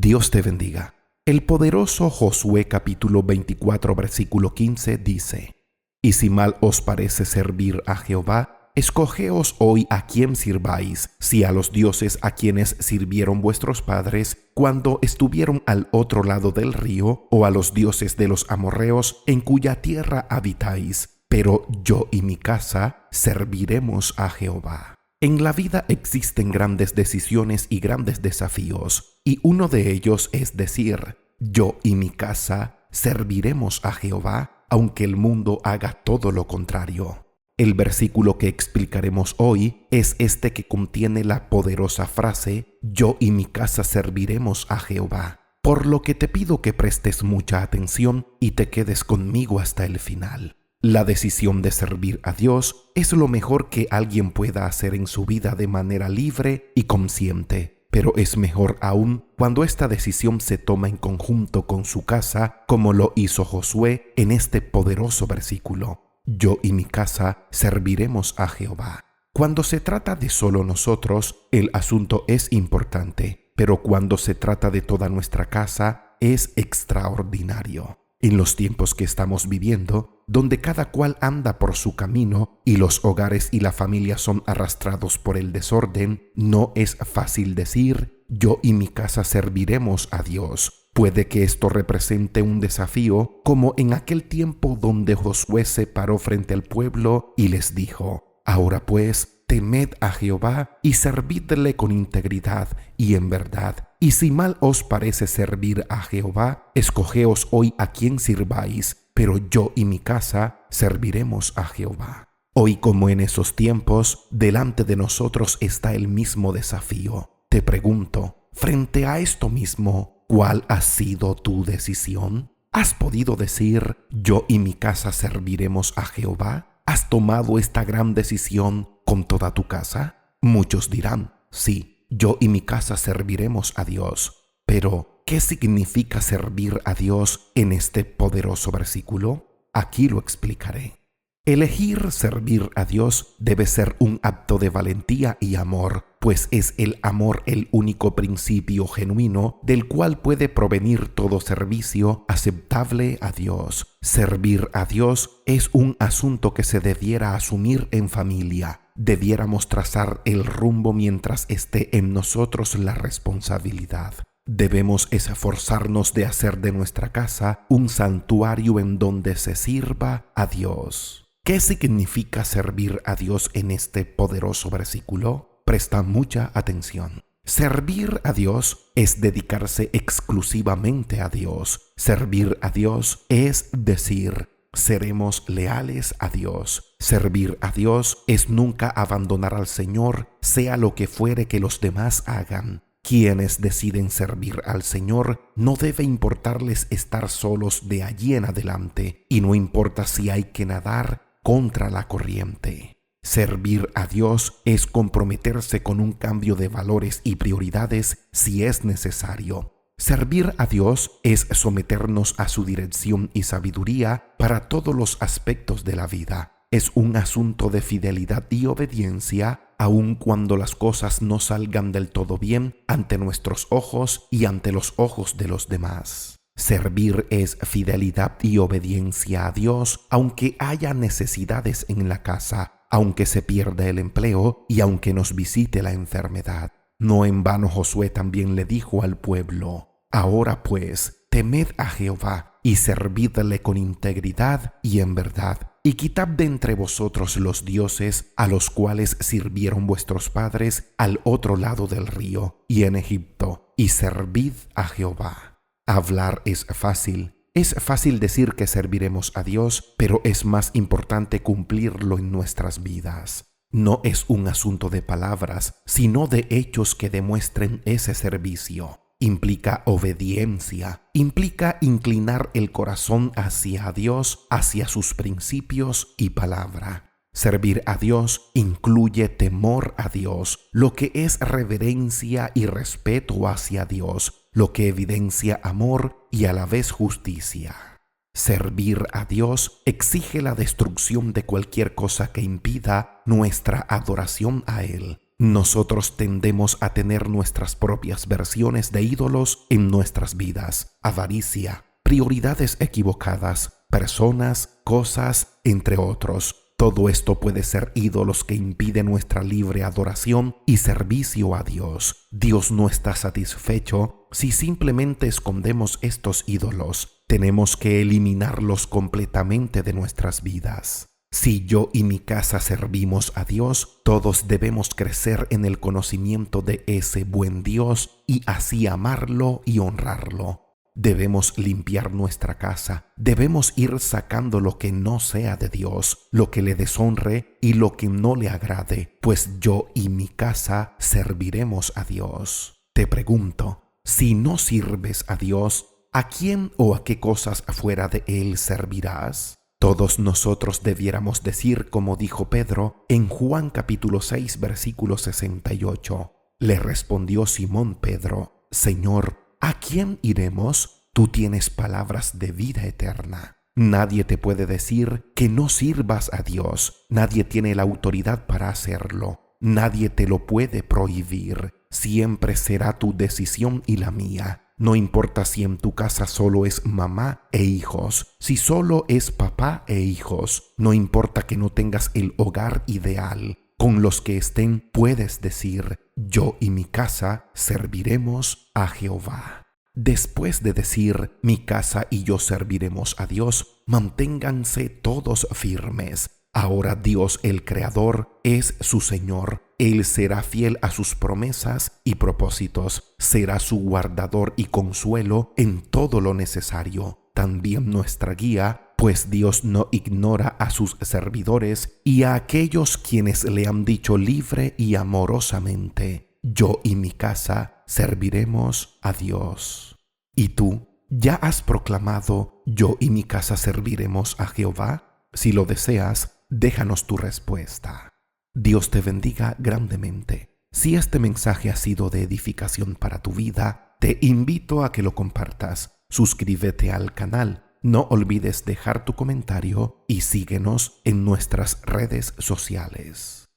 Dios te bendiga. El poderoso Josué capítulo 24 versículo 15 dice: Y si mal os parece servir a Jehová, escogeos hoy a quién sirváis, si a los dioses a quienes sirvieron vuestros padres cuando estuvieron al otro lado del río, o a los dioses de los amorreos en cuya tierra habitáis. Pero yo y mi casa serviremos a Jehová. En la vida existen grandes decisiones y grandes desafíos, y uno de ellos es decir: yo y mi casa serviremos a Jehová, aunque el mundo haga todo lo contrario. El versículo que explicaremos hoy es este que contiene la poderosa frase: yo y mi casa serviremos a Jehová. Por lo que te pido que prestes mucha atención y te quedes conmigo hasta el final. La decisión de servir a Dios es lo mejor que alguien pueda hacer en su vida de manera libre y consciente, pero es mejor aún cuando esta decisión se toma en conjunto con su casa, como lo hizo Josué en este poderoso versículo: yo y mi casa serviremos a Jehová. Cuando se trata de solo nosotros, el asunto es importante, pero cuando se trata de toda nuestra casa, es extraordinario. En los tiempos que estamos viviendo, donde cada cual anda por su camino y los hogares y la familia son arrastrados por el desorden, no es fácil decir: yo y mi casa serviremos a Dios. Puede que esto represente un desafío, como en aquel tiempo donde Josué se paró frente al pueblo y les dijo: ahora pues, temed a Jehová y servidle con integridad y en verdad. Y si mal os parece servir a Jehová, escogeos hoy a quién sirváis, pero yo y mi casa serviremos a Jehová. Hoy, como en esos tiempos, delante de nosotros está el mismo desafío. Te pregunto, frente a esto mismo, ¿cuál ha sido tu decisión? ¿Has podido decir: yo y mi casa serviremos a Jehová? ¿Has tomado esta gran decisión con toda tu casa? Muchos dirán: sí, yo y mi casa serviremos a Dios. Pero, ¿qué significa servir a Dios en este poderoso versículo? Aquí lo explicaré. Elegir servir a Dios debe ser un acto de valentía y amor, pues es el amor el único principio genuino del cual puede provenir todo servicio aceptable a Dios. Servir a Dios es un asunto que se debiera asumir en familia. Debiéramos trazar el rumbo mientras esté en nosotros la responsabilidad. Debemos esforzarnos de hacer de nuestra casa un santuario en donde se sirva a Dios. ¿Qué significa servir a Dios en este poderoso versículo? Presta mucha atención. Servir a Dios es dedicarse exclusivamente a Dios. Servir a Dios es decir: seremos leales a Dios. Servir a Dios es nunca abandonar al Señor, sea lo que fuere que los demás hagan. Quienes deciden servir al Señor no debe importarles estar solos de allí en adelante, y no importa si hay que nadar contra la corriente. Servir a Dios es comprometerse con un cambio de valores y prioridades si es necesario. Servir a Dios es someternos a su dirección y sabiduría para todos los aspectos de la vida. Es un asunto de fidelidad y obediencia, aun cuando las cosas no salgan del todo bien ante nuestros ojos y ante los ojos de los demás. Servir es fidelidad y obediencia a Dios, aunque haya necesidades en la casa, aunque se pierda el empleo y aunque nos visite la enfermedad. No en vano Josué también le dijo al pueblo: ahora pues, temed a Jehová y servidle con integridad y en verdad, y quitad de entre vosotros los dioses a los cuales sirvieron vuestros padres al otro lado del río y en Egipto, y servid a Jehová. Hablar es fácil. Es fácil decir que serviremos a Dios, pero es más importante cumplirlo en nuestras vidas. No es un asunto de palabras, sino de hechos que demuestren ese servicio. Implica obediencia, implica inclinar el corazón hacia Dios, hacia sus principios y palabra. Servir a Dios incluye temor a Dios, lo que es reverencia y respeto hacia Dios, lo que evidencia amor y a la vez justicia. Servir a Dios exige la destrucción de cualquier cosa que impida nuestra adoración a Él. Nosotros tendemos a tener nuestras propias versiones de ídolos en nuestras vidas: avaricia, prioridades equivocadas, personas, cosas, entre otros. Todo esto puede ser ídolos que impiden nuestra libre adoración y servicio a Dios. Dios no está satisfecho si simplemente escondemos estos ídolos. Tenemos que eliminarlos completamente de nuestras vidas. Si yo y mi casa servimos a Dios, todos debemos crecer en el conocimiento de ese buen Dios y así amarlo y honrarlo. Debemos limpiar nuestra casa, debemos ir sacando lo que no sea de Dios, lo que le deshonre y lo que no le agrade, pues yo y mi casa serviremos a Dios. Te pregunto, si no sirves a Dios, ¿a quién o a qué cosas afuera de Él servirás? Todos nosotros debiéramos decir como dijo Pedro en Juan capítulo 6 versículo 68. Le respondió Simón Pedro: Señor, ¿a quién iremos? Tú tienes palabras de vida eterna. Nadie te puede decir que no sirvas a Dios. Nadie tiene la autoridad para hacerlo. Nadie te lo puede prohibir. Siempre será tu decisión y la mía. No importa si en tu casa solo es mamá e hijos, si solo es papá e hijos. No importa que no tengas el hogar ideal. Con los que estén puedes decir: yo y mi casa serviremos a Jehová. Después de decir mi casa y yo serviremos a Dios, manténganse todos firmes. Ahora Dios el Creador es su Señor. Él será fiel a sus promesas y propósitos. Será su guardador y consuelo en todo lo necesario. También nuestra guía, pues Dios no ignora a sus servidores y a aquellos quienes le han dicho libre y amorosamente: yo y mi casa serviremos a Dios. ¿Y tú? ¿Ya has proclamado yo y mi casa serviremos a Jehová? Si lo deseas, déjanos tu respuesta. Dios te bendiga grandemente. Si este mensaje ha sido de edificación para tu vida, te invito a que lo compartas. Suscríbete al canal. No olvides dejar tu comentario y síguenos en nuestras redes sociales.